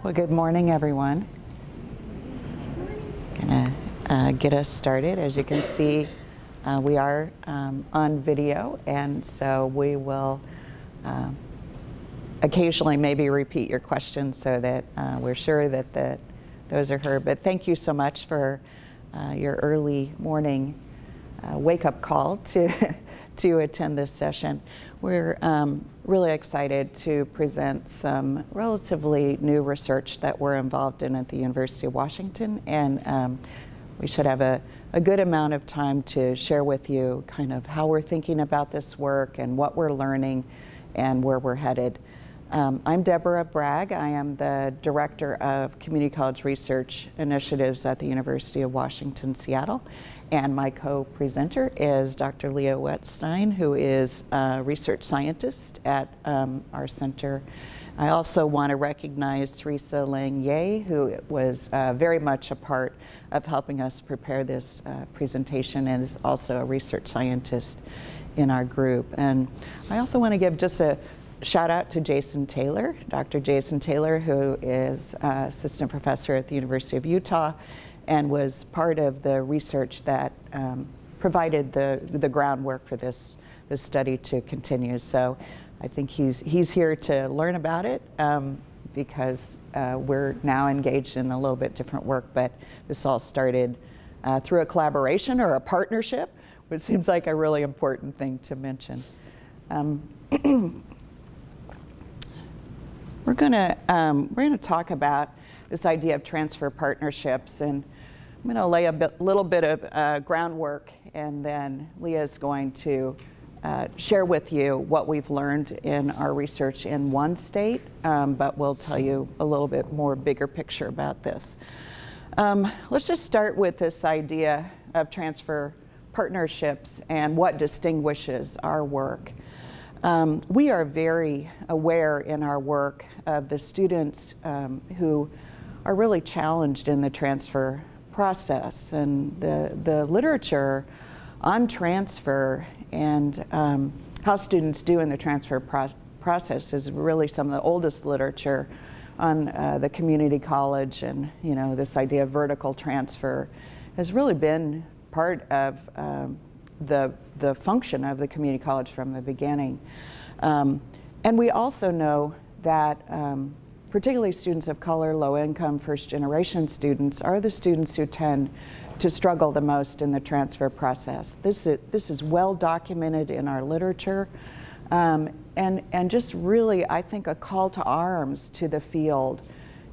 Well, good morning, everyone. Gonna get us started. As you can see, we are on video, and so we will occasionally maybe repeat your questions so that we're sure that those are heard. But thank you so much for your early morning wake-up call to attend this session. We're really excited to present some relatively new research that we're involved in at the University of Washington, and we should have a good amount of time to share with you kind of how we're thinking about this work and what we're learning and where we're headed. I'm Debra Bragg. I am the Director of Community College Research Initiatives at the University of Washington, Seattle. And my co-presenter is Dr. Wetzstein, who is a research scientist at our center. I also want to recognize Theresa, Ling, who was very much a part of helping us prepare this presentation and is also a research scientist in our group. And I also want to give just a shout out to Jason Taylor, Dr. Jason Taylor, who is assistant professor at the University of Utah and was part of the research that provided the groundwork for this study to continue. So I think he's here to learn about it because we're now engaged in a little bit different work, but this all started through a collaboration or a partnership, which seems like a really important thing to mention. We're gonna talk about this idea of transfer partnerships, and I'm gonna lay a little bit of groundwork, and then Leah's going to share with you what we've learned in our research in one state, but we'll tell you a little bit more bigger picture about this. Let's just start with this idea of transfer partnerships and what distinguishes our work. We are very aware in our work of the students who are really challenged in the transfer process, and the literature on transfer and how students do in the transfer process is really some of the oldest literature on the community college, and this idea of vertical transfer has really been part of the function of the community college from the beginning. And we also know that particularly students of color, low-income, first-generation students are the students who tend to struggle the most in the transfer process. This is well documented in our literature, and just really, I think, a call to arms to the field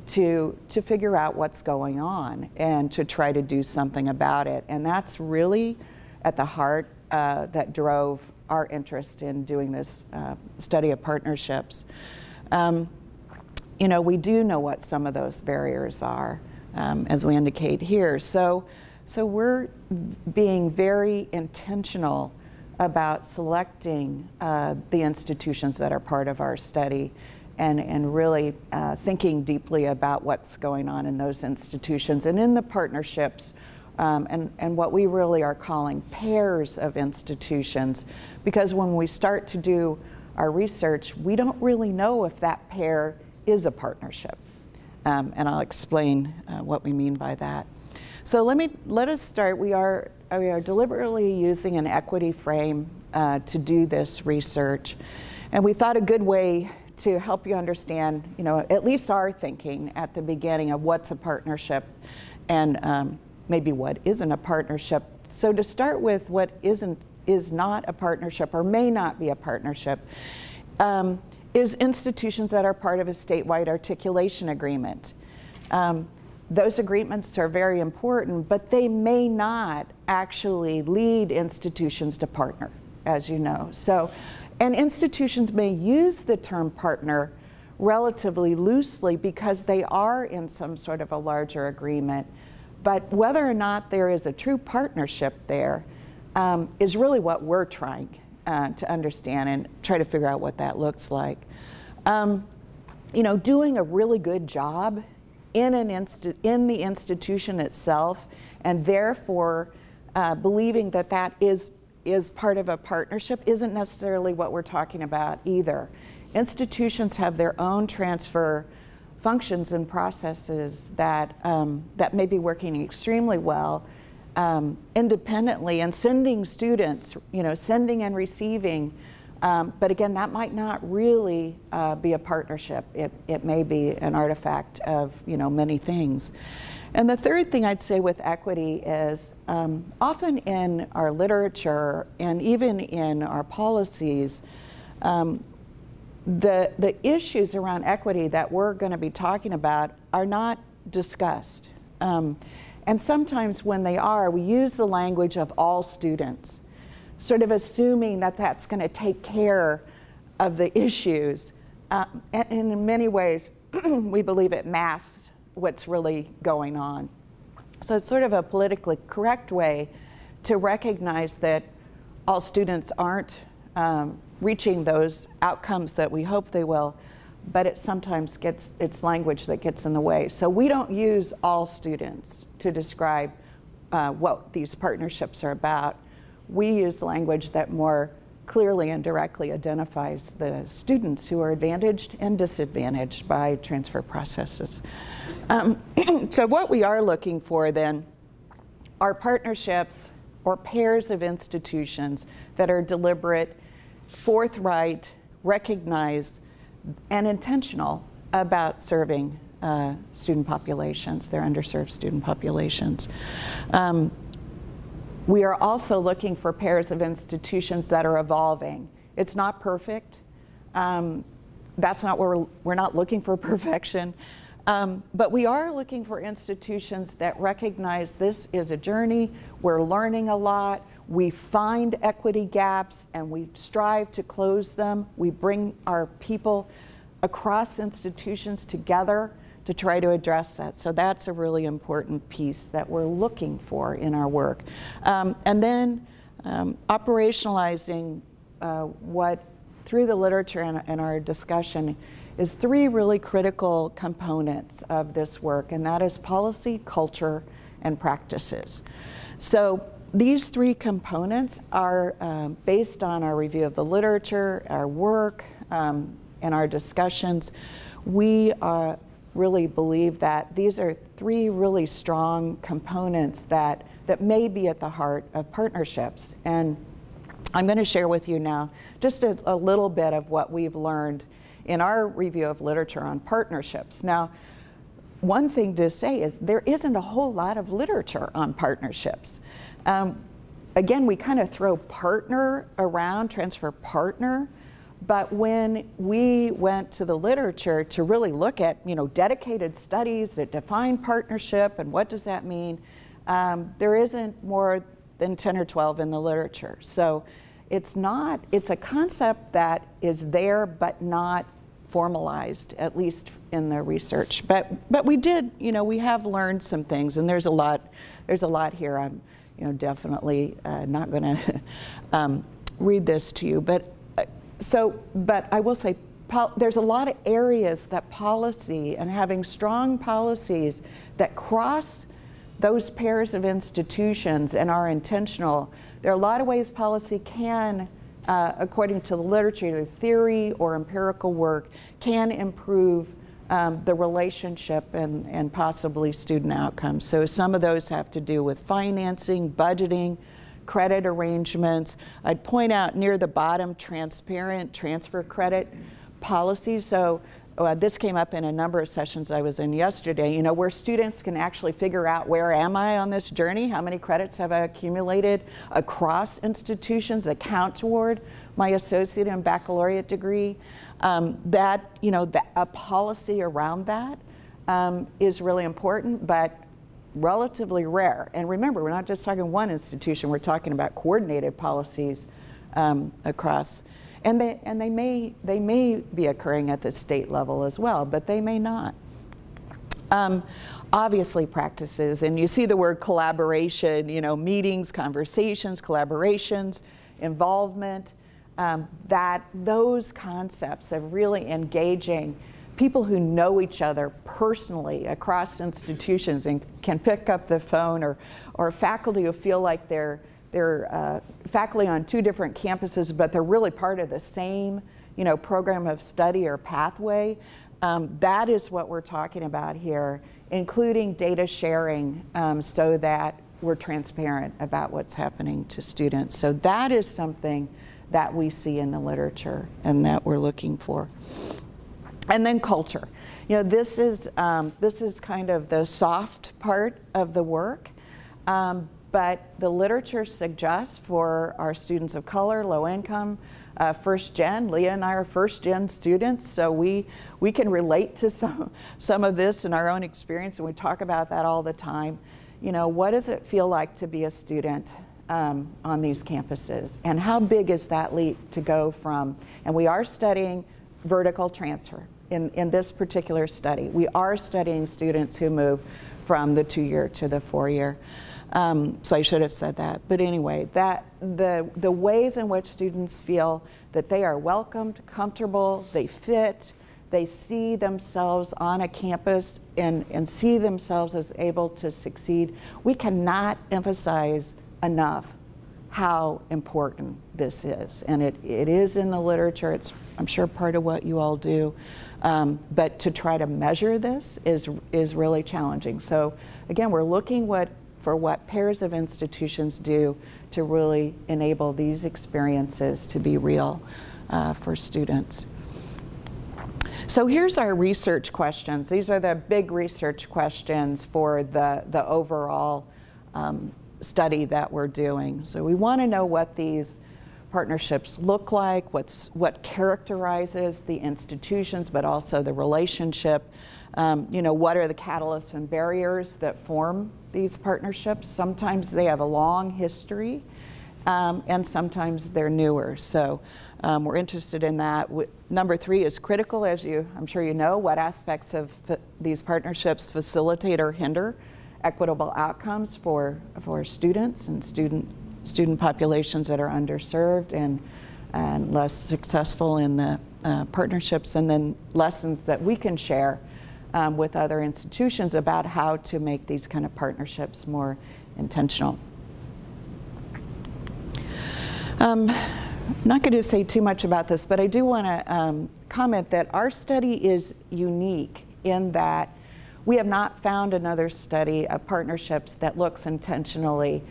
to figure out what's going on and to try to do something about it. And that's really at the heart that drove our interest in doing this study of partnerships. We do know what some of those barriers are, as we indicate here. So we're being very intentional about selecting the institutions that are part of our study and really thinking deeply about what's going on in those institutions and in the partnerships and what we really are calling pairs of institutions, because when we start to do our research, we don't really know if that pair is a partnership. And I'll explain what we mean by that. So let us start. We are deliberately using an equity frame to do this research. And we thought a good way to help you understand, at least our thinking at the beginning of what's a partnership and maybe what isn't a partnership. So to start with what is not a partnership or may not be a partnership is institutions that are part of a statewide articulation agreement. Those agreements are very important, but they may not actually lead institutions to partner, as you know. And institutions may use the term partner relatively loosely because they are in some sort of a larger agreement. But whether or not there is a true partnership there is really what we're trying to understand and try to figure out what that looks like. Doing a really good job in the institution itself, and therefore believing that that is part of a partnership isn't necessarily what we're talking about either. Institutions have their own transfer functions and processes that, that may be working extremely well independently, and sending students, sending and receiving. But again, that might not really be a partnership. It may be an artifact of many things. And the third thing I'd say with equity is often in our literature and even in our policies, the issues around equity that we're going to be talking about are not discussed. And sometimes when they are, we use the language of all students, sort of assuming that that's going to take care of the issues. And in many ways, we believe it masks what's really going on. So it's sort of a politically correct way to recognize that all students aren't reaching those outcomes that we hope they will, but it sometimes it's language that gets in the way. So we don't use all students to describe what these partnerships are about. We use language that more clearly and directly identifies the students who are advantaged and disadvantaged by transfer processes. So what we are looking for then are partnerships or pairs of institutions that are deliberate, forthright, recognized, and intentional about serving student populations, their underserved student populations. We are also looking for pairs of institutions that are evolving. It's not perfect. That's not where we're not looking for perfection. But we are looking for institutions that recognize this is a journey. We're learning a lot. We find equity gaps and we strive to close them. We bring our people across institutions together to try to address that. So that's a really important piece that we're looking for in our work. And then operationalizing what, through the literature and our discussion, is three really critical components of this work, and that is policy, culture, and practices. So these three components are based on our review of the literature, our work, and our discussions. We really believe that these are three really strong components that may be at the heart of partnerships. And I'm going to share with you now just a little bit of what we've learned in our review of literature on partnerships. Now, one thing to say is there isn't a whole lot of literature on partnerships. Again, we kind of throw partner around, transfer partner, but when we went to the literature to really look at, dedicated studies that define partnership and what does that mean, there isn't more than 10 or 12 in the literature. So it's a concept that is there but not formalized, at least in the research. But we did, we have learned some things, and there's a lot here. I'm definitely not going to read this to you, but I will say there's a lot of areas that policy and having strong policies that cross those pairs of institutions and are intentional. There are a lot of ways policy can, according to the literature, either theory or empirical work, can improve the relationship and possibly student outcomes. So some of those have to do with financing, budgeting, credit arrangements. I'd point out near the bottom, transparent transfer credit policies. So this came up in a number of sessions I was in yesterday, where students can actually figure out, where am I on this journey? How many credits have I accumulated across institutions that count toward my associate and baccalaureate degree? A policy around that is really important, but relatively rare. And remember, we're not just talking one institution, we're talking about coordinated policies across. And they may be occurring at the state level as well, but they may not. Obviously practices, and you see the word collaboration, meetings, conversations, collaborations, involvement, those concepts of really engaging people who know each other personally across institutions and can pick up the phone, or faculty who feel like they're faculty on two different campuses, but they're really part of the same program of study or pathway. That is what we're talking about here, including data sharing so that we're transparent about what's happening to students. So that is something that we see in the literature and that we're looking for. And then culture. This is kind of the soft part of the work, but the literature suggests for our students of color, low income, first gen, Leah and I are first gen students, so we can relate to some of this in our own experience, and we talk about that all the time. What does it feel like to be a student on these campuses, and how big is that leap to go from, and we are studying vertical transfer in this particular study. We are studying students who move from the 2-year to the 4-year. So I should have said that. But anyway, the ways in which students feel that they are welcomed, comfortable, they fit, they see themselves on a campus and see themselves as able to succeed. We cannot emphasize enough how important this is. And it is in the literature. It's, I'm sure, part of what you all do. But to try to measure this is really challenging. So again, we're looking for what pairs of institutions do to really enable these experiences to be real for students. So here's our research questions. These are the big research questions for the overall study that we're doing. So we want to know what these partnerships look like, what characterizes the institutions, but also the relationship. What are the catalysts and barriers that form these partnerships? Sometimes they have a long history, and sometimes they're newer. So we're interested in that. Number 3 is critical, as I'm sure you know. What aspects of these partnerships facilitate or hinder equitable outcomes for students and student populations that are underserved and less successful in the partnerships, and then lessons that we can share with other institutions about how to make these kind of partnerships more intentional. I'm not going to say too much about this, but I do want to comment that our study is unique in that we have not found another study of partnerships that looks intentionally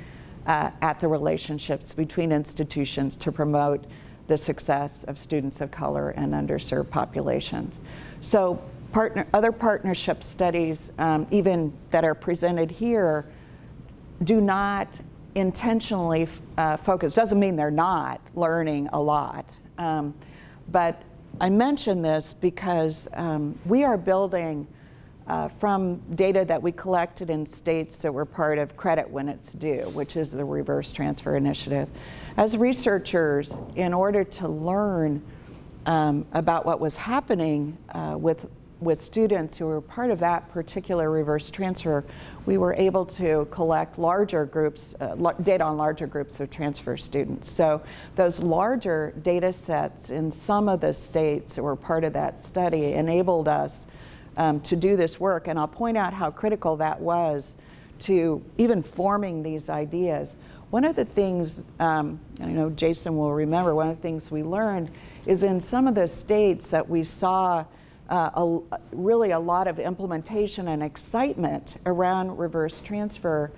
at the relationships between institutions to promote the success of students of color and underserved populations. So other partnership studies, even that are presented here, do not intentionally focus. Doesn't mean they're not learning a lot. But I mention this because we are building from data that we collected in states that were part of Credit When It's Due, which is the reverse transfer initiative. As researchers, in order to learn about what was happening with students who were part of that particular reverse transfer, we were able to collect larger groups, data on larger groups of transfer students. So those larger data sets in some of the states that were part of that study enabled us to do this work, and I'll point out how critical that was to even forming these ideas. One of the things, I know Jason will remember, one of the things we learned is in some of the states that we saw really a lot of implementation and excitement around reverse transfer.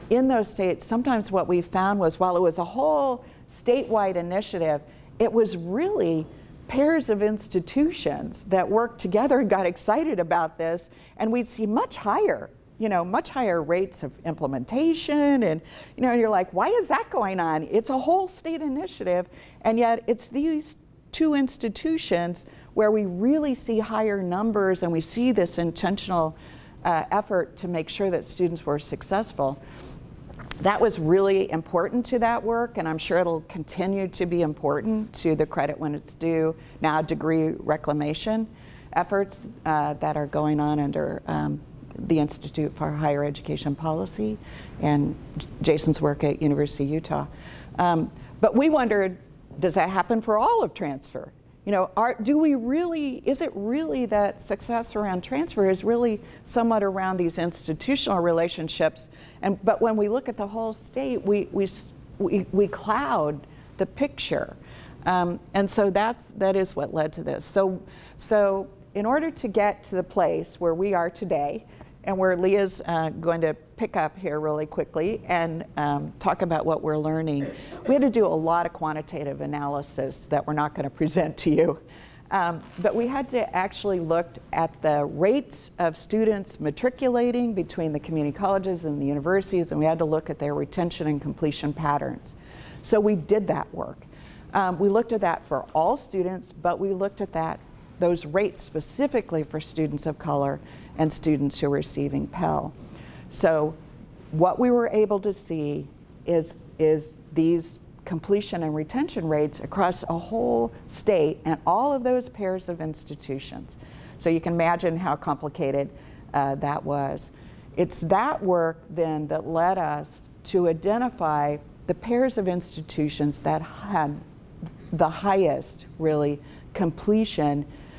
In those states, sometimes what we found was, while it was a whole statewide initiative, it was really pairs of institutions that worked together and got excited about this, and we'd see much higher rates of implementation, and you're like, why is that going on? It's a whole state initiative, and yet it's these 2 institutions where we really see higher numbers, and we see this intentional effort to make sure that students were successful. That was really important to that work, and I'm sure it'll continue to be important to the Credit When It's Due, now degree reclamation efforts that are going on under the Institute for Higher Education Policy and Jason's work at University of Utah. But we wondered, does that happen for all of transfer? Is it really that success around transfer is really somewhat around these institutional relationships? But when we look at the whole state, we cloud the picture. And so that is what led to this. So in order to get to the place where we are today, and where Leah's going to pick up here really quickly and talk about what we're learning, we had to do a lot of quantitative analysis that we're not going to present to you. But we had to actually look at the rates of students matriculating between the community colleges and the universities, and we had to look at their retention and completion patterns. So we did that work. We looked at that for all students, but we looked at those rates specifically for students of color and students who are receiving Pell. So what we were able to see is these completion and retention rates across a whole state and all of those pairs of institutions. So you can imagine how complicated that was. It's that work then that led us to identify the pairs of institutions that had the highest, really,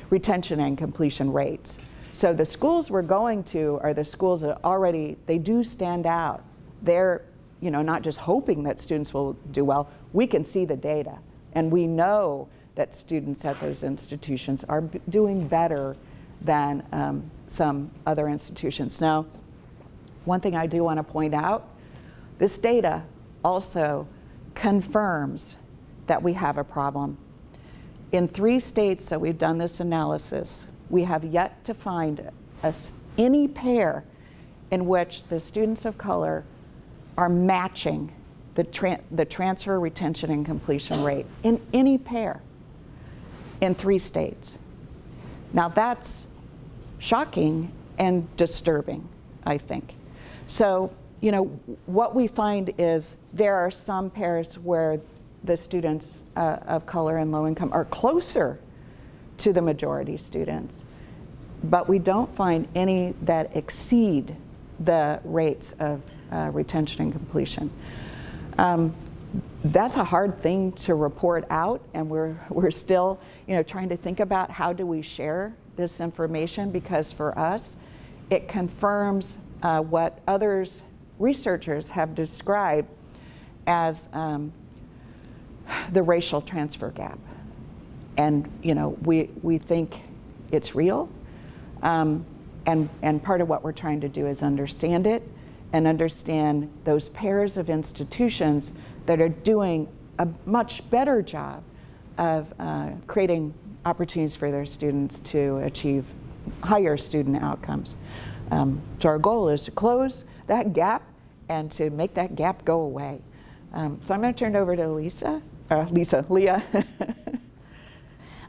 retention and completion rates. So the schools we're going to are the schools that already, they do stand out. They're, not just hoping that students will do well, we can see the data. And we know that students at those institutions are doing better than some other institutions. Now, one thing I do want to point out, this data also confirms that we have a problem. In 3 states that we've done this analysis, we have yet to find any pair in which the students of color are matching the transfer, retention, and completion rate in any pair in 3 states. Now that's shocking and disturbing, I think. So, what we find is there are some pairs where the students of color and low income are closer to the majority students, but we don't find any that exceed the rates of retention and completion. That's a hard thing to report out, and we're still trying to think about how do we share this information, because for us it confirms what others, researchers, have described as the racial transfer gap. And we think it's real, and part of what we're trying to do is understand it and understand those pairs of institutions that are doing a much better job of creating opportunities for their students to achieve higher student outcomes. So our goal is to close that gap and to make that gap go away. So I'm going to turn it over to Leah.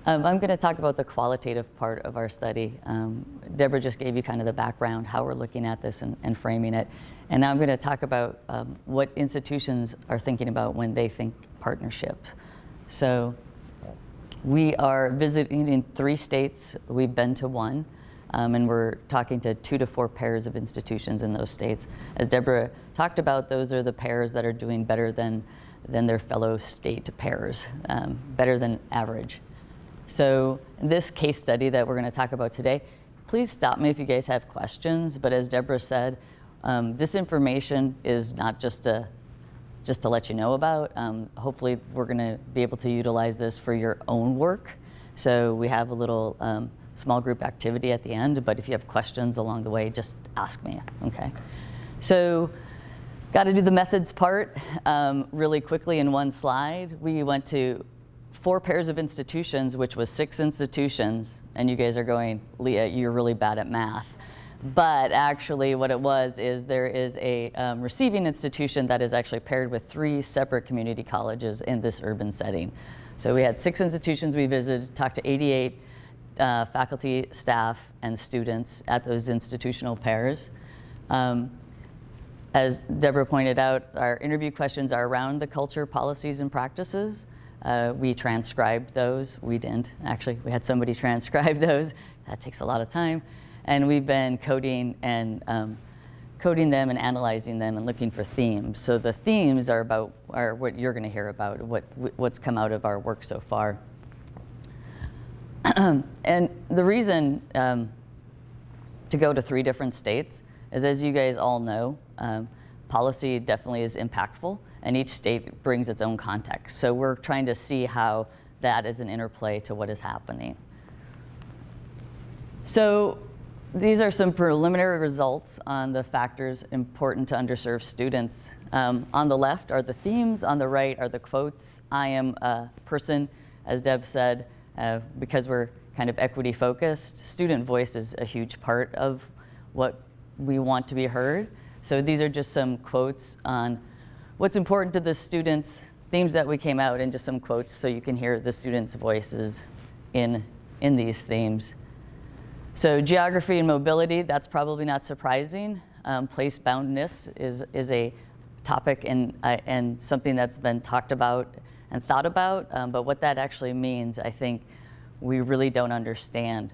I'm going to talk about the qualitative part of our study. Debra just gave you kind of the background, how we're looking at this and framing it. And now I'm going to talk about what institutions are thinking about when they think partnerships. So we are visiting in 3 states. We've been to 1. And we're talking to 2 to 4 pairs of institutions in those states. As Debra talked about, those are the pairs that are doing better than their fellow state pairs, better than average. So this case study that we're going to talk about today, please stop me if you guys have questions. But as Debra said, this information is not just to let you know about. Hopefully we're going to be able to utilize this for your own work. So we have a little small group activity at the end, but if you have questions along the way, just ask me, okay? So, got to do the methods part really quickly in one slide. We went to 4 pairs of institutions, which was 6 institutions, and you guys are going, Leah, you're really bad at math. But actually what it was is there is a receiving institution that is actually paired with 3 separate community colleges in this urban setting. So we had 6 institutions we visited, talked to 88 faculty, staff, and students at those institutional pairs. As Debra pointed out, our interview questions are around the culture, policies, and practices. We transcribed those. We didn't, actually. We had somebody transcribe those. That takes a lot of time. And we've been coding them and analyzing them and looking for themes. So the themes are what you're going to hear about, what's come out of our work so far. And the reason to go to 3 different states is, as you guys all know, policy definitely is impactful, and each state brings its own context. So we're trying to see how that is an interplay to what is happening. So these are some preliminary results on the factors important to underserved students. On the left are the themes, on the right are the quotes. I am a person, as Deb said, because we're kind of equity focused, student voice is a huge part of what we want to be heard. So these are just some quotes on what's important to the students, themes that we came out, and just some quotes so you can hear the students' voices in these themes. So geography and mobility, that's probably not surprising. Place-boundness is a topic and something that's been talked about and thought about, but what that actually means, I think we really don't understand.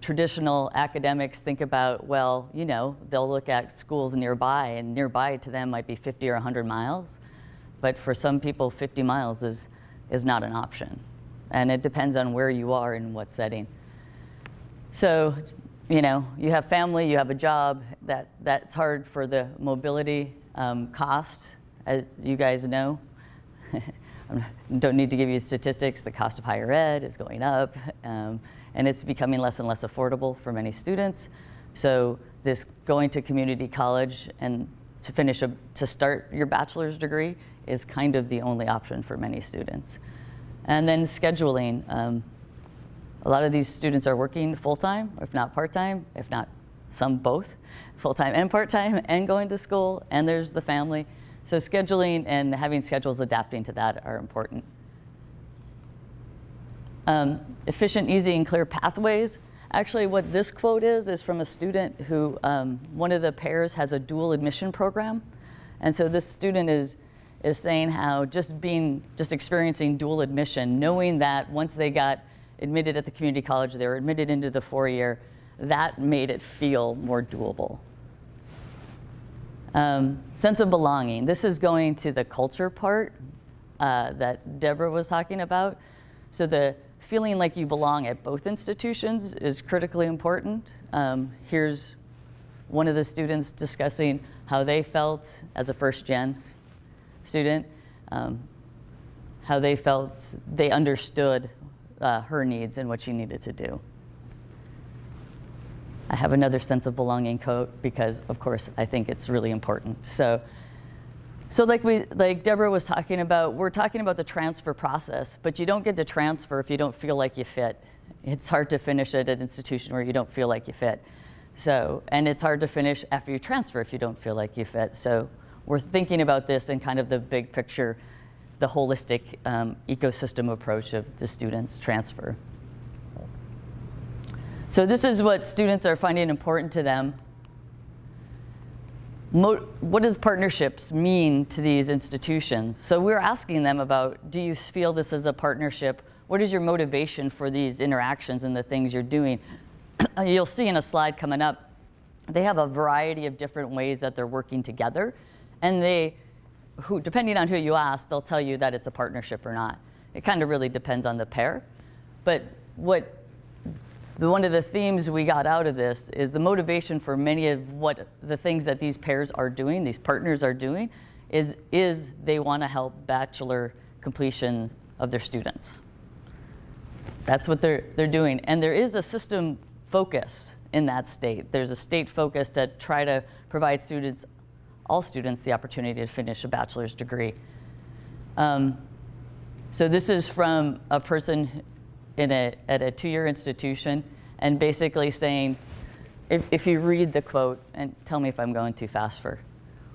Traditional academics think about, well, you know, they'll look at schools nearby, and nearby to them might be 50 or 100 miles. But for some people, 50 miles is not an option. And it depends on where you are and what setting. So, you know, you have family, you have a job, that's hard for the mobility cost, as you guys know. Don't need to give you statistics. The cost of higher ed is going up, and it's becoming less and less affordable for many students. So this going to community college and to start your bachelor's degree is kind of the only option for many students. And then scheduling. A lot of these students are working full-time, if not part-time, if not some both, full-time and part-time, and going to school, and there's the family. So scheduling and having schedules adapting to that are important. Efficient, easy, and clear pathways. Actually, what this quote is from a student who, one of the pairs has a dual admission program. And so this student is saying how just experiencing dual admission, knowing that once they got admitted at the community college, they were admitted into the 4-year, that made it feel more doable. Sense of belonging. This is going to the culture part that Debra was talking about. So the feeling like you belong at both institutions is critically important. Here's one of the students discussing how they felt as a first-gen student, how they felt they understood her needs and what she needed to do. I have another sense of belonging quote because, of course, I think it's really important. So like Debra was talking about, we're talking about the transfer process, but you don't get to transfer if you don't feel like you fit. It's hard to finish at an institution where you don't feel like you fit. So, and it's hard to finish after you transfer if you don't feel like you fit. So we're thinking about this in kind of the big picture, the holistic ecosystem approach of the students' transfer. So this is what students are finding important to them. What does partnerships mean to these institutions? So we're asking them about, do you feel this is a partnership? What is your motivation for these interactions and the things you're doing? You'll see in a slide coming up, they have a variety of different ways that they're working together. And depending on who you ask, they'll tell you that it's a partnership or not. It kind of really depends on the pair. But one of the themes we got out of this is the motivation for many of what the things that these pairs are doing, these partners are doing, is they want to help bachelor completion of their students. That's what they're doing. And there is a system focus in that state. There's a state focus to try to provide students, all students, the opportunity to finish a bachelor's degree. So this is from a person at a 2-year institution, and basically saying, if you read the quote, and tell me if I'm going too fast for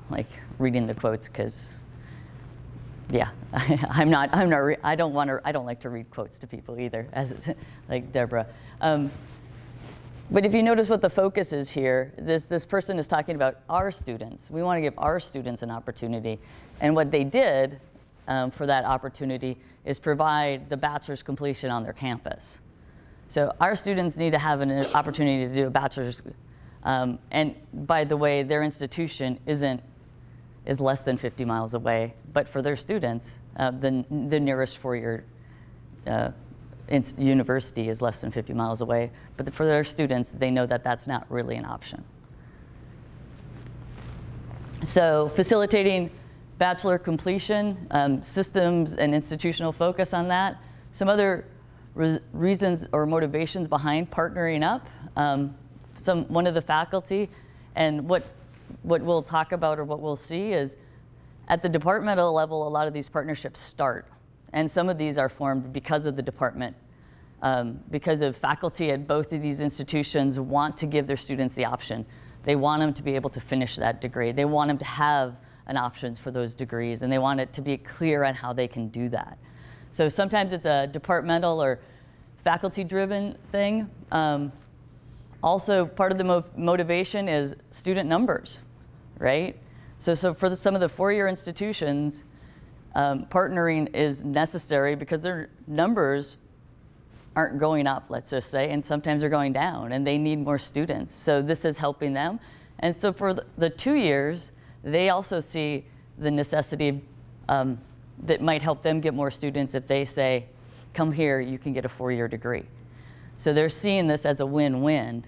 like reading the quotes, because yeah, I don't like to read quotes to people either, as like Debra. But if you notice what the focus is here, this person is talking about our students. We want to give our students an opportunity, and what they did for that opportunity is provide the bachelor's completion on their campus. So our students need to have an opportunity to do a bachelor's, and by the way, their institution is less than 50 miles away, but for their students, the nearest 4-year university is less than 50 miles away, but for their students, they know that that's not really an option. So facilitating bachelor completion, systems and institutional focus on that. Some other reasons or motivations behind partnering up. One of the faculty, and what we'll talk about or what we'll see is at the departmental level, a lot of these partnerships start. And some of these are formed because of the department, because of faculty at both of these institutions want to give their students the option. They want them to be able to finish that degree. They want them to have an option for those degrees, and they want it to be clear on how they can do that. So sometimes it's a departmental or faculty-driven thing. Also, part of the motivation is student numbers, right? So for some of the four-year institutions, partnering is necessary because their numbers aren't going up, let's just say, and sometimes they're going down, and they need more students. So this is helping them. And so for the 2 years, they also see the necessity that might help them get more students if they say, come here, you can get a four-year degree. So they're seeing this as a win-win,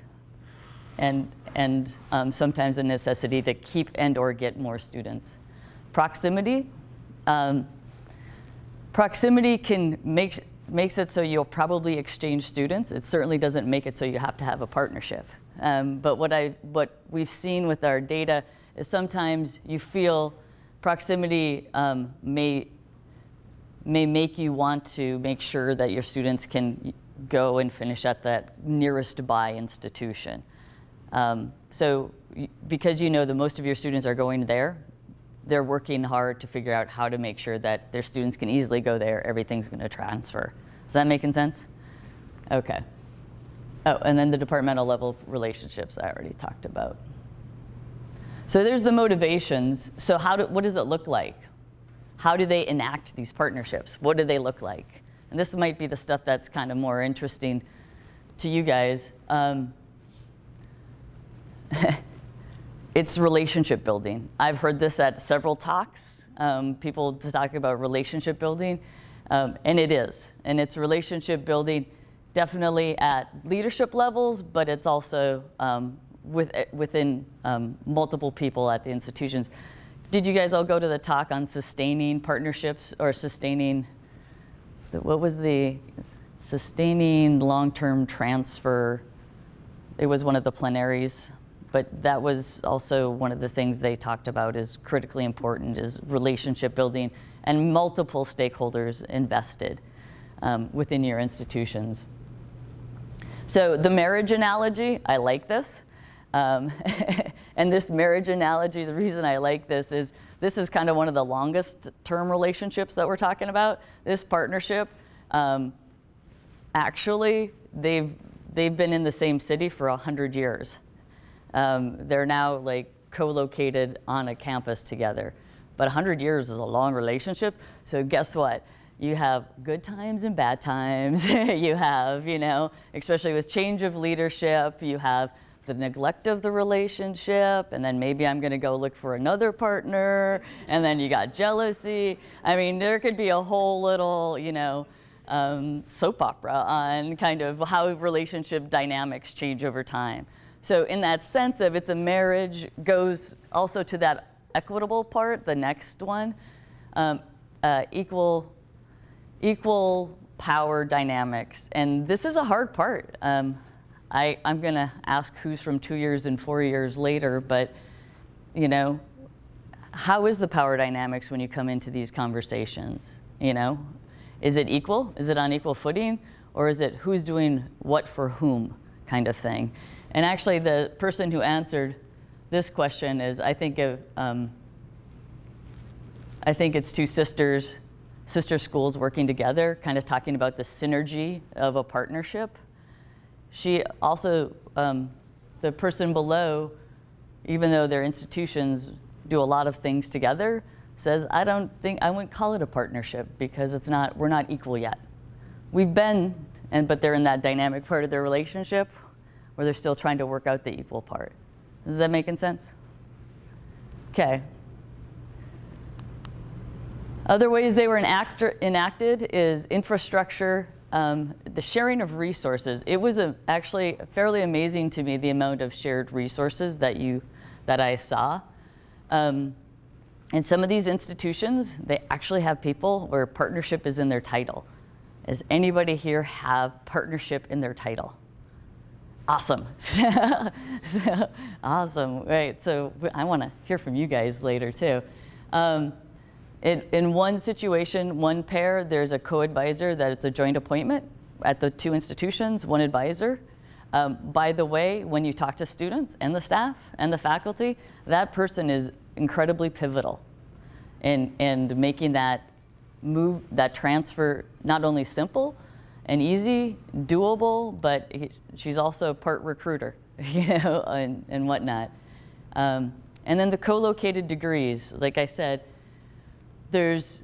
and sometimes a necessity to keep and or get more students. Proximity. Proximity can makes it so you'll probably exchange students. It certainly doesn't make it so you have to have a partnership. But what we've seen with our data is sometimes you feel proximity may make you want to make sure that your students can go and finish at that nearest by institution. So because you know that most of your students are going there, they're working hard to figure out how to make sure that their students can easily go there, everything's going to transfer. Is that making sense? Okay. Oh, and then the departmental level relationships I already talked about. So there's the motivations. So what does it look like? How do they enact these partnerships? What do they look like? And this might be the stuff that's kind of more interesting to you guys. It's relationship building. I've heard this at several talks, people talk about relationship building, and it is. And it's relationship building definitely at leadership levels, but it's also within multiple people at the institutions. Did you guys all go to the talk on sustaining partnerships or sustaining, what was the sustaining long-term transfer? It was one of the plenaries, but that was also one of the things they talked about is critically important is relationship building and multiple stakeholders invested within your institutions. So the marriage analogy, I like this. And this marriage analogy, the reason I like this is kind of one of the longest term relationships that we're talking about. This partnership, actually, they've been in the same city for 100 years. They're now like co-located on a campus together. But 100 years is a long relationship, so guess what? You have good times and bad times. You have, you know, especially with change of leadership, you have the neglect of the relationship, and then maybe I'm going to go look for another partner, and then you got jealousy. I mean, there could be a whole little, you know, soap opera on kind of how relationship dynamics change over time. So in that sense of it's a marriage goes also to that equitable part, the next one, equal power dynamics. And this is a hard part. I'm going to ask who's from 2 years and 4 years later, but you know, how is the power dynamics when you come into these conversations? You know, is it equal? Is it on equal footing? Or is it who's doing what for whom kind of thing? And actually the person who answered this question is, I think it's two sister schools working together, kind of talking about the synergy of a partnership. She also, the person below, even though their institutions do a lot of things together, says, I wouldn't call it a partnership because we're not equal yet. We've been, but they're in that dynamic part of their relationship where they're still trying to work out the equal part. Is that making sense? Okay. Other ways they were enacted is infrastructure, the sharing of resources. It was actually fairly amazing to me the amount of shared resources that I saw. In some of these institutions, they actually have people where partnership is in their title. Does anybody here have partnership in their title? Awesome. Awesome. Right. So I want to hear from you guys later too. In one situation, one pair, there's a co-advisor that it's a joint appointment at the two institutions, one advisor. By the way, when you talk to students and the staff and the faculty, that person is incredibly pivotal in making that move, that transfer, not only simple and easy, doable, but she's also part recruiter, you know, and whatnot. And then the co-located degrees, like I said, there's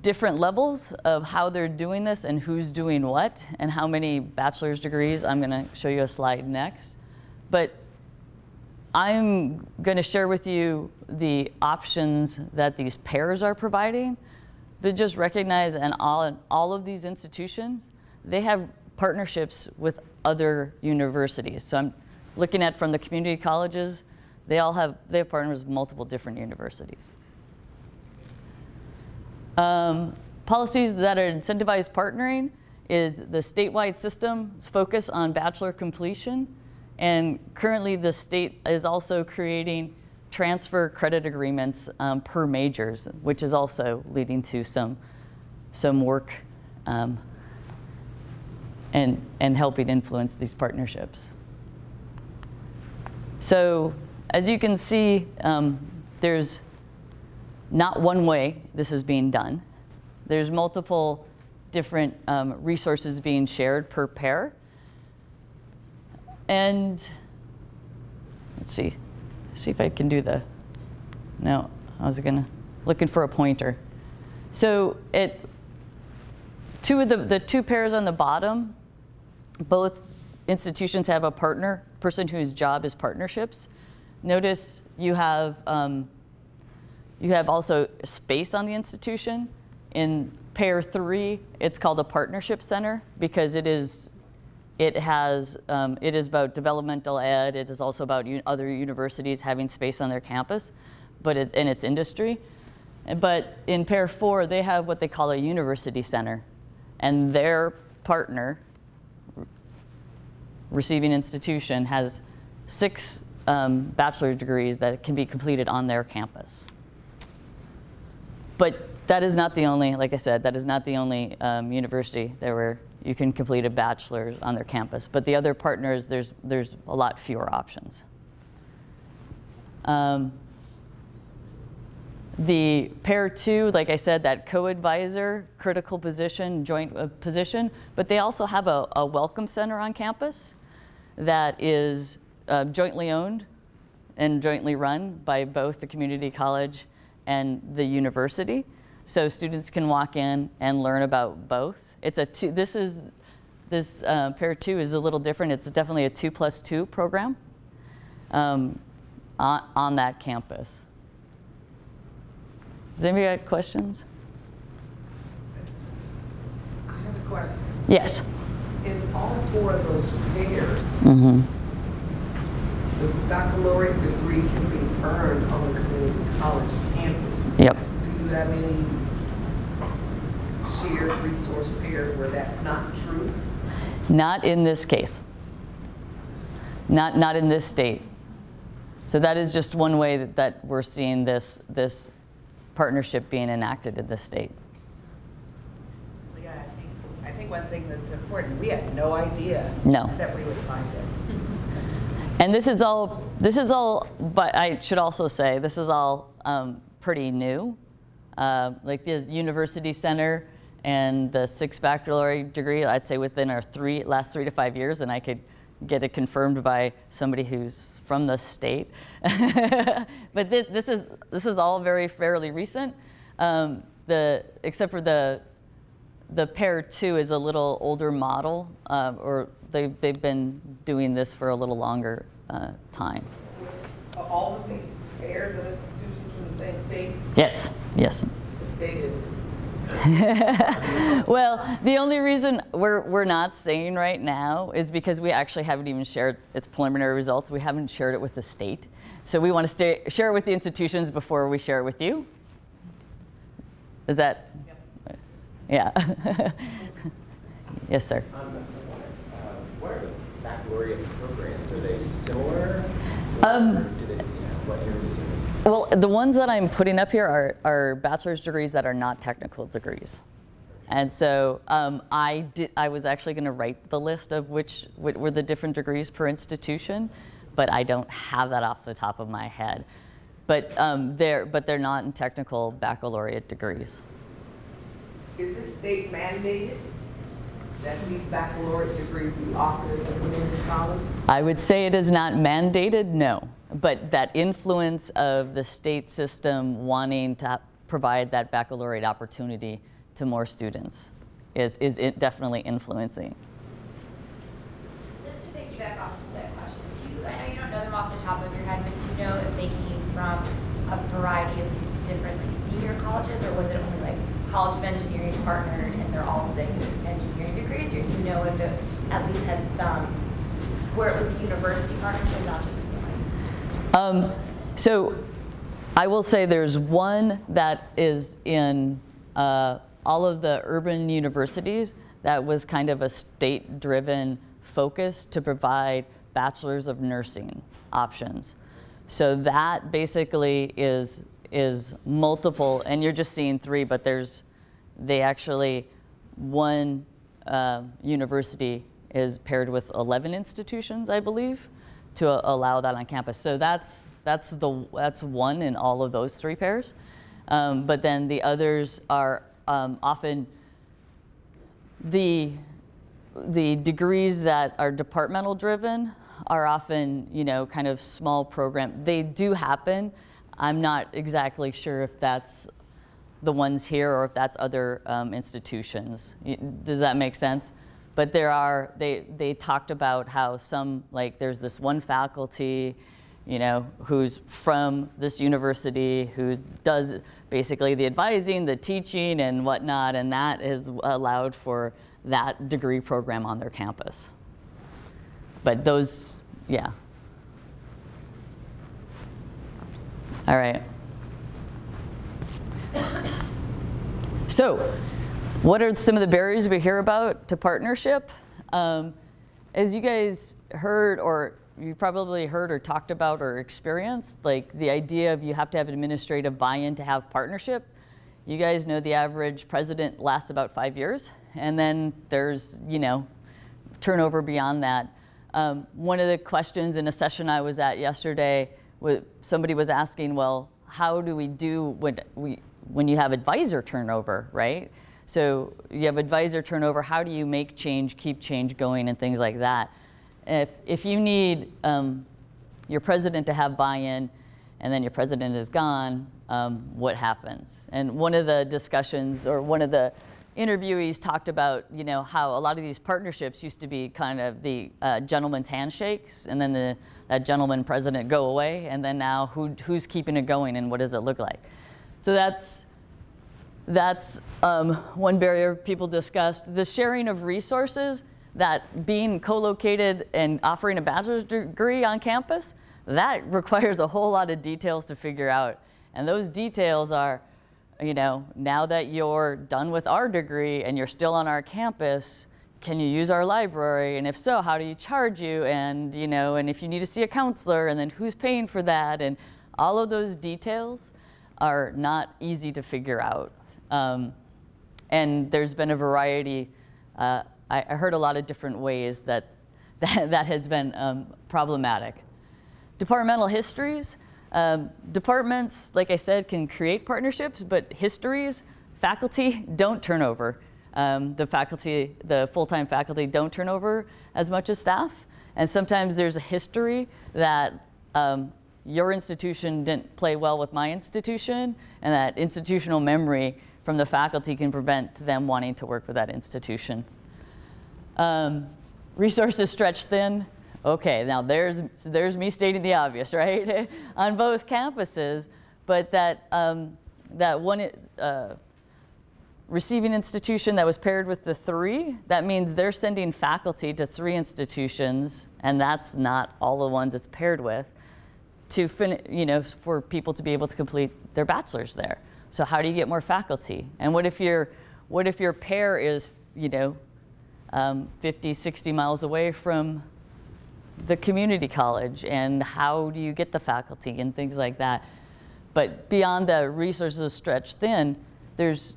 different levels of how they're doing this and who's doing what and how many bachelor's degrees. I'm going to show you a slide next. But I'm going to share with you the options that these pairs are providing. But just recognize, and all of these institutions, they have partnerships with other universities. So I'm looking at from the community colleges, they have partners with multiple different universities. Policies that are incentivize partnering is the statewide system's focus on bachelor completion. And currently the state is also creating transfer credit agreements per majors, which is also leading to some work and helping influence these partnerships. So as you can see, there's not one way this is being done. There's multiple different resources being shared per pair. And let's see if I can do no, I was looking for a pointer. So the two pairs on the bottom, both institutions have a person whose job is partnerships. Notice you have also space on the institution. In pair 3, it's called a partnership center because it is about developmental ed. It is also about other universities having space on their campus, but in its industry. But in pair 4, they have what they call a university center, and their partner, receiving institution, has 6 bachelor degrees that can be completed on their campus. But that is not the only, like I said, that is not the only university where you can complete a bachelor's on their campus. But the other partners, there's a lot fewer options. The pair 2, like I said, that co-advisor, critical position, joint position, but they also have a welcome center on campus that is jointly owned and jointly run by both the community college and the university. So students can walk in and learn about both. It's this pair 2 is a little different. It's definitely a 2+2 program on that campus. Does anybody have questions? I have a question. Yes. In all 4 of those pairs, the baccalaureate degree can be earned on the community college campus. Yep. Do you have any shared resource pairs where that's not true? Not in this case. Not in this state. So that is just one way that we're seeing this partnership being enacted in this state. Yeah, I think one thing that's important, we had no idea that we would find this. And this is all, but I should also say, this is all pretty new. Like the university center and the 6 baccalaureate degree, I'd say within our last 3 to 5 years, and I could get it confirmed by somebody who's from the state. But this is all fairly recent. Except for the pair 2 is a little older model, or they've been doing this for a little longer time. All of these pairs of institutions from the same state? Yes. Yes. The state is. Well, the only reason we're not saying right now is because we actually haven't even shared its preliminary results. We haven't shared it with the state. So we want to share it with the institutions before we share it with you. Is that? Yep. Yeah. Yes, sir. What are the baccalaureate programs? Are they similar? What areas are they? Well, the ones that I'm putting up here are bachelor's degrees that are not technical degrees. And so I was actually going to write the list of what were the different degrees per institution, but I don't have that off the top of my head. But they're not in technical baccalaureate degrees. Is this state mandated that these baccalaureate degrees be offered at the community college? I would say it is not mandated, no. But that influence of the state system wanting to provide that baccalaureate opportunity to more students is it definitely influencing. Just to piggyback off of that question, I know you don't know them off the top of your head, but do you know if they came from a variety of different senior colleges, or was it only like College of Engineering partnered and they're all 6 engineering degrees, or do you know if it at least had some where it was a university partnership, not just one? So I will say there's one that is in all of the urban universities that was kind of a state-driven focus to provide bachelor's of nursing options. So that basically is multiple, and you're just seeing 3, but they actually, one university is paired with 11 institutions, I believe, to allow that on campus. So that's one in all of those 3 pairs. But then the others are often the degrees that are departmental driven are often, kind of small program. They do happen. I'm not exactly sure if that's the ones here or if that's other institutions. Does that make sense? But they talked about how some, like there's this one faculty, who's from this university, who does basically the advising, the teaching and whatnot, and that is allowed for that degree program on their campus. But those, yeah. All right. So, what are some of the barriers we hear about to partnership? As you guys heard, or you probably heard or talked about or experienced, like the idea of you have to have administrative buy-in to have partnership. You guys know the average president lasts about 5 years, and then there's, turnover beyond that. One of the questions in a session I was at yesterday, somebody was asking, well, how do we do when you have advisor turnover, right? So you have advisor turnover, how do you make change, keep change going, and things like that? If you need your president to have buy-in and then your president is gone, what happens? And one of the discussions, or one of the interviewees talked about, how a lot of these partnerships used to be kind of the gentleman's handshakes, and then that gentleman president go away, and then now who's keeping it going and what does it look like? So that's one barrier people discussed. The sharing of resources, that being co-located and offering a bachelor's degree on campus, that requires a whole lot of details to figure out. And those details are, now that you're done with our degree and you're still on our campus, can you use our library? And if so, how do you charge you? And, and if you need to see a counselor, and then who's paying for that? And all of those details are not easy to figure out. And there's been a variety, I heard a lot of different ways that has been problematic. Departmental histories. Departments, like I said, can create partnerships, but histories, faculty don't turn over. The full-time faculty don't turn over as much as staff. And sometimes there's a history that your institution didn't play well with my institution, and that institutional memory from the faculty can prevent them wanting to work with that institution. Resources stretched thin. Okay, now there's me stating the obvious, right? On both campuses, but that one receiving institution that was paired with the 3, that means they're sending faculty to 3 institutions, and that's not all the ones it's paired with, to for people to be able to complete their bachelor's there. So how do you get more faculty? And what if your pair is, 50, 60 miles away from the community college, and how do you get the faculty and things like that? But beyond the resources stretched thin, there's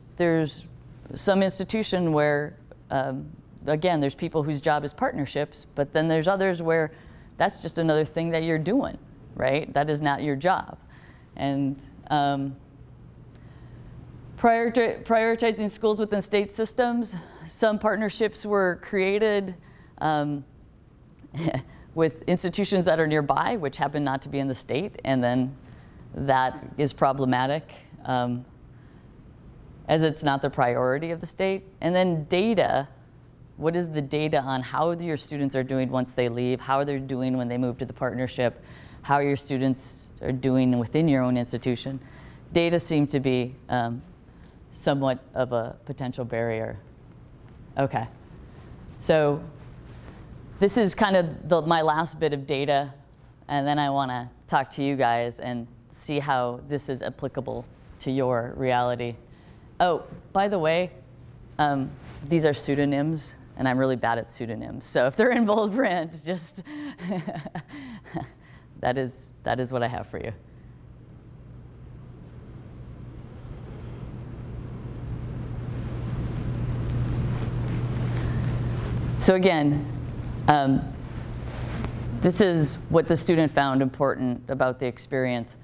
some institution where, again, there's people whose job is partnerships, but then there's others where that's just another thing that you're doing, right? That is not your job. And prioritizing schools within state systems, some partnerships were created with institutions that are nearby, which happen not to be in the state, and then that is problematic as it's not the priority of the state. And then data, what is the data on how your students are doing once they leave, how they're doing when they move to the partnership, how your students are doing within your own institution. Data seem to be somewhat of a potential barrier. Okay, so this is kind of my last bit of data, and then I want to talk to you guys and see how this is applicable to your reality. Oh, by the way, these are pseudonyms, and I'm really bad at pseudonyms. So if they're in bold print, just that is what I have for you. So again, this is what the student found important about the experience.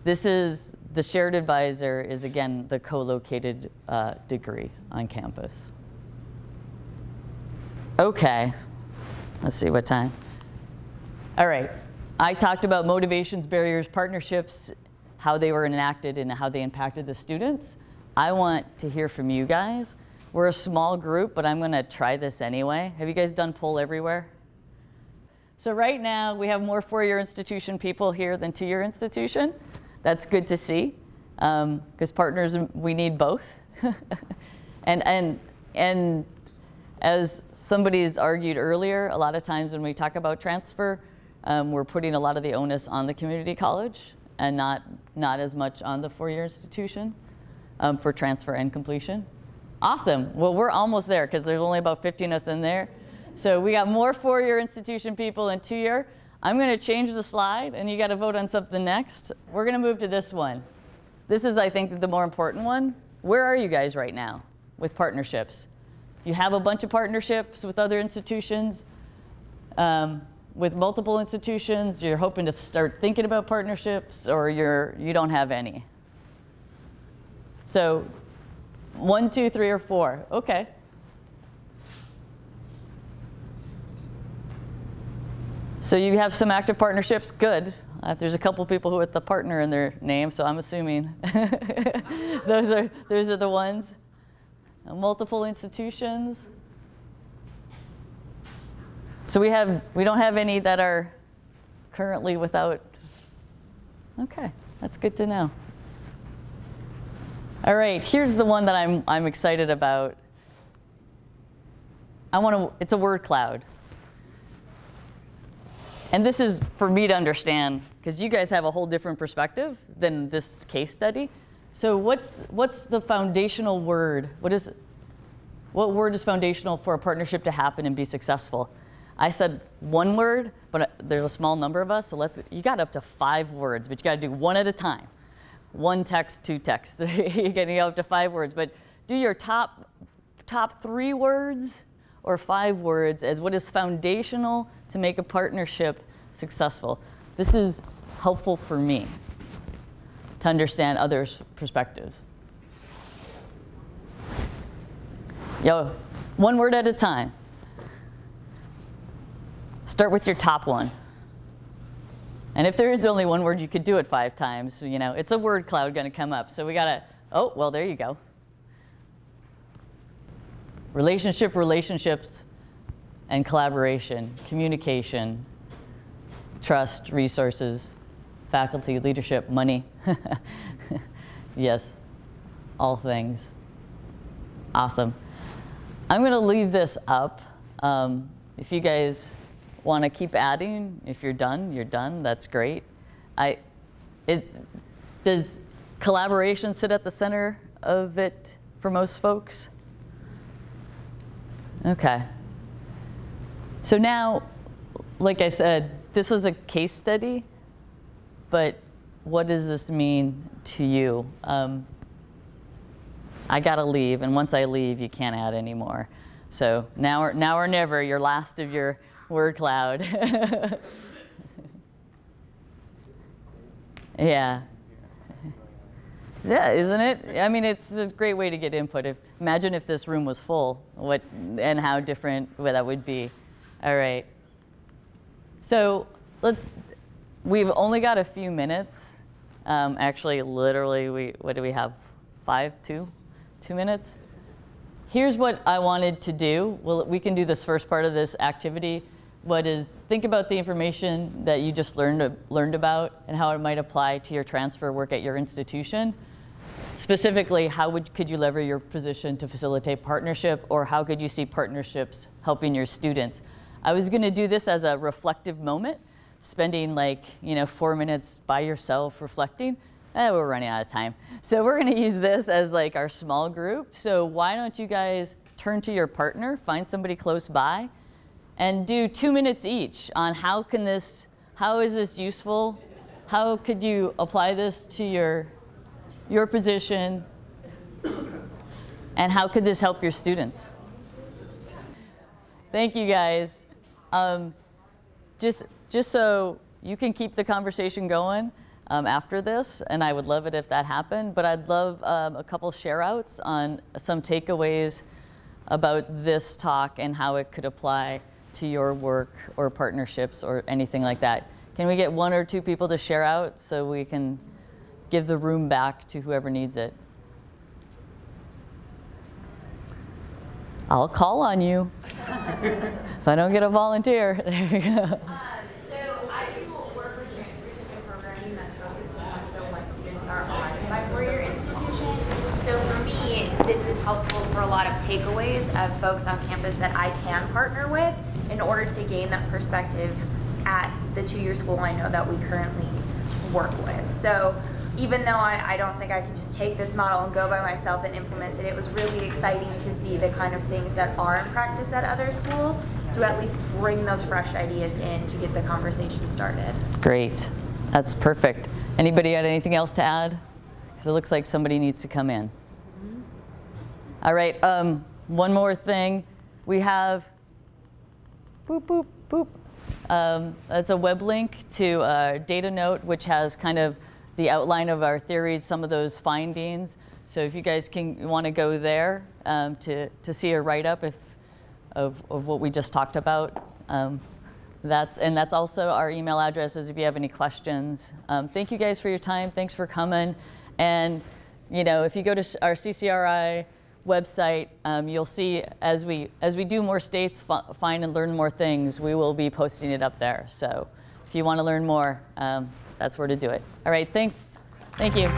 This is the shared advisor is, again, the co-located degree on campus. Okay, let's see what time. All right, I talked about motivations, barriers, partnerships, how they were enacted and how they impacted the students. I want to hear from you guys. We're a small group, but I'm going to try this anyway. Have you guys done Poll Everywhere? So right now, we have more four-year institution people here than two-year institution. That's good to see, because partners, we need both. and as somebody's argued earlier, a lot of times when we talk about transfer, we're putting a lot of the onus on the community college and not as much on the four-year institution for transfer and completion. Awesome. Well, we're almost there because there's only about 15 of us in there. So we got more four-year institution people than two-year. I'm going to change the slide, and you got to vote on something next. We're going to move to this one. This is, I think, the more important one. Where are you guys right now with partnerships? You have a bunch of partnerships with other institutions, with multiple institutions. You're hoping to start thinking about partnerships, or you don't have any. So 1, 2, 3, or 4. Okay. So you have some active partnerships. Good. There's a couple people who have the partner in their name, so I'm assuming those are the ones. Multiple institutions. So we don't have any that are currently without. Okay, that's good to know. All right, here's the one that I'm excited about. It's a word cloud. And this is for me to understand, because you guys have a whole different perspective than this case study. So what's the foundational word? What word is foundational for a partnership to happen and be successful? I said one word, but there's a small number of us, so you got up to 5 words, but you got to do one at a time. 1 text, 2 texts. You're getting up to 5 words, but do your top 3 words or 5 words as what is foundational to make a partnership successful. This is helpful for me to understand others' perspectives. Yo, 1 word at a time. Start with your top one. And if there is only 1 word, you could do it 5 times. So, it's a word cloud going to come up. So we got to, oh, well, there you go. Relationships, and collaboration, communication, trust, resources, faculty, leadership, money. Yes, all things. Awesome. I'm going to leave this up. If you guys want to keep adding, if you're done, you're done. That's great. Does collaboration sit at the center of it for most folks? Okay. So now, like I said, this is a case study, but what does this mean to you? I gotta leave, and once I leave, you can't add anymore. So now or never, you're last of your word cloud. Yeah. Yeah, isn't it? I mean, it's a great way to get input. Imagine if this room was full, and how different that would be. All right. So we've only got a few minutes. Actually, literally, what do we have? 2 minutes? Here's what I wanted to do. Well, we can do this first part of this activity. Think about the information that you just learned about and how it might apply to your transfer work at your institution. Specifically, could you leverage your position to facilitate partnership, or how could you see partnerships helping your students? I was going to do this as a reflective moment, spending 4 minutes by yourself reflecting. We're running out of time. So we're going to use this as our small group. So why don't you guys turn to your partner, find somebody close by, and do 2 minutes each on how is this useful? How could you apply this to your position? And how could this help your students? Thank you, guys. Just so you can keep the conversation going after this, and I would love it if that happened, but I'd love a couple share outs on some takeaways about this talk and how it could apply to your work or partnerships or anything like that. Can we get 1 or 2 people to share out so we can give the room back to whoever needs it? I'll call on you if I don't get a volunteer. There we go. So I do work with transfer programming that's focused on what students are on my 4-year institution. So for me, this is helpful for a lot of takeaways of folks on campus that I can partner with in order to gain that perspective at the 2-year school I know that we currently work with. So even though I don't think I can just take this model and go by myself and implement it, it was really exciting to see the kind of things that are in practice at other schools, to at least bring those fresh ideas in to get the conversation started. Great. That's perfect. Anybody got anything else to add? Because it looks like somebody needs to come in. All right, one more thing. We have, boop, boop, boop. That's a web link to a data note, which has kind of the outline of our theories, some of those findings. So if you guys want to go there to see a write-up of what we just talked about, that's also our email addresses if you have any questions. Thank you guys for your time. Thanks for coming. And if you go to our CCRI website, you'll see as we do more states, find and learn more things, we will be posting it up there. So if you want to learn more, that's where to do it. All right, thanks. Thank you.